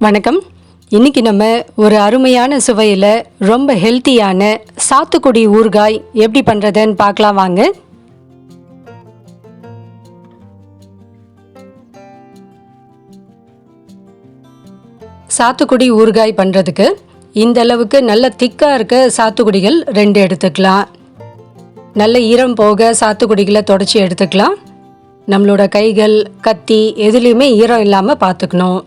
வணக்கம். இன்னைக்கு நம்ம ஒரு அருமையான சுவையில் ரொம்ப ஹெல்த்தியான சாத்துக்குடி ஊறுகாய் எப்படி பண்ணுறதுன்னு பார்க்கலாம் வாங்க. சாத்துக்குடி ஊறுகாய் பண்ணுறதுக்கு இந்த அளவுக்கு நல்ல திக்காக இருக்க சாத்துக்குடிகள் 2 எடுத்துக்கலாம். நல்ல ஈரம் போக சாத்துக்குடிகளை தொடச்சி எடுத்துக்கலாம். நம்மளோட கைகள், கத்தி எதுலேயுமே ஈரம் இல்லாமல் பார்த்துக்கணும்.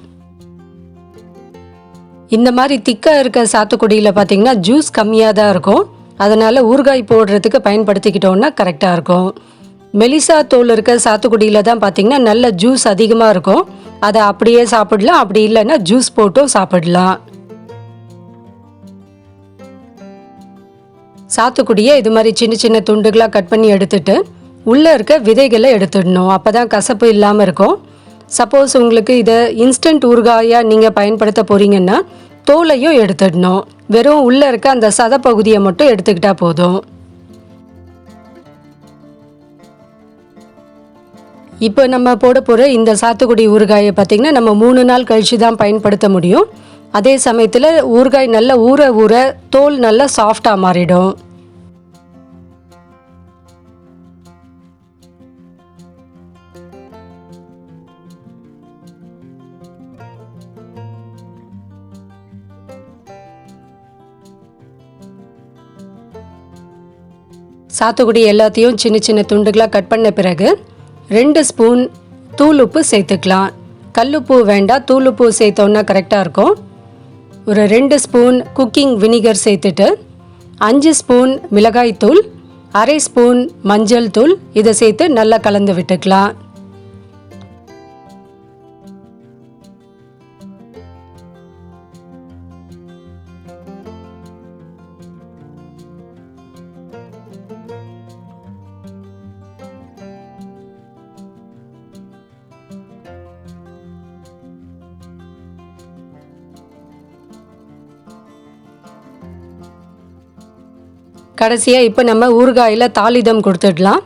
இந்த மாதிரி திக்காக இருக்க சாத்துக்குடியில் பார்த்திங்கன்னா ஜூஸ் கம்மியாக தான் இருக்கும். அதனால் ஊறுகாய் போடுறதுக்கு பயன்படுத்திக்கிட்டோன்னா கரெக்டாக இருக்கும். மெலிசா தோல் இருக்க சாத்துக்குடியில் தான் பார்த்திங்கன்னா நல்ல ஜூஸ் அதிகமாக இருக்கும். அதை அப்படியே சாப்பிடலாம், அப்படி இல்லைன்னா ஜூஸ் போட்டும் சாப்பிடலாம். சாத்துக்குடியை இது மாதிரி சின்ன சின்ன துண்டுகளாக கட் பண்ணி எடுத்துட்டு உள்ளே இருக்க விதைகளை எடுத்துடணும். அப்போ தான் கசப்பு இல்லாமல் இருக்கும். சப்போஸ் உங்களுக்கு இதை இன்ஸ்டன்ட் ஊறுகாயாக நீங்கள் பயன்படுத்த போகிறீங்கன்னா தோலையும் எடுத்துடணும். வெறும் உள்ளே இருக்க அந்த சத பகுதியை மட்டும் எடுத்துக்கிட்டால் போதும். இப்போ நம்ம போட போகிற இந்த சாத்துக்குடி ஊறுகாயை பார்த்திங்கன்னா நம்ம 3 நாள் கழித்து தான் பயன்படுத்த முடியும். அதே சமயத்தில் ஊறுகாய் நல்லா ஊற ஊற தோல் நல்லா சாஃப்டாக மாறிடும். சாத்துக்குடி எல்லாத்தையும் சின்ன சின்ன துண்டுகளாக கட் பண்ண பிறகு 2 ஸ்பூன் தூள் உப்பு சேர்த்துக்கலாம். கல்லுப்பு வேண்டாம், தூள் உப்பு சேர்த்தோன்னா கரெக்டாக இருக்கும். ஒரு 2 ஸ்பூன் குக்கிங் வினிகர் சேர்த்துட்டு 5 ஸ்பூன் மிளகாய் தூள், 1/2 ஸ்பூன் மஞ்சள் தூள் இதை சேர்த்து நல்லா கலந்து விட்டுக்கலாம். கடைசியாக இப்போ நம்ம ஊறுகாயில் தாளிதம் கொடுத்துடலாம்.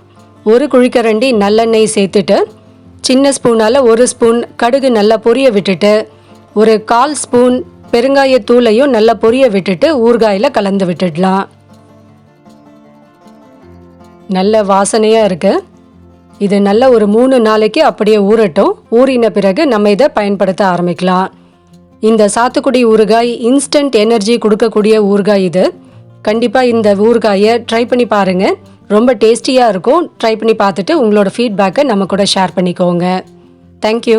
1 குழிக்கரண்டி நல்லெண்ணெய் சேர்த்துட்டு சின்ன ஸ்பூனால் 1 ஸ்பூன் கடுகு நல்லா பொரிய விட்டுட்டு ஒரு 1/4 ஸ்பூன் பெருங்காயத்தூளையும் நல்லா பொரிய விட்டுட்டு ஊறுகாயில் கலந்து விட்டுடலாம். நல்ல வாசனையாக இருக்குது. இது நல்ல ஒரு 3 நாளைக்கு அப்படியே ஊறட்டும். ஊறின பிறகு நம்ம இதை பயன்படுத்த ஆரம்பிக்கலாம். இந்த சாத்துக்குடி ஊறுகாய் இன்ஸ்டன்ட் எனர்ஜி கொடுக்கக்கூடிய ஊறுகாய். இது கண்டிப்பாக இந்த ஊறுகாயை ட்ரை பண்ணி பாருங்கள். ரொம்ப டேஸ்டியாக இருக்கும். ட்ரை பண்ணி பார்த்துட்டு உங்களோட ஃபீட்பேக்கை நம்ம கூட ஷேர் பண்ணிக்கோங்க. தேங்க்யூ.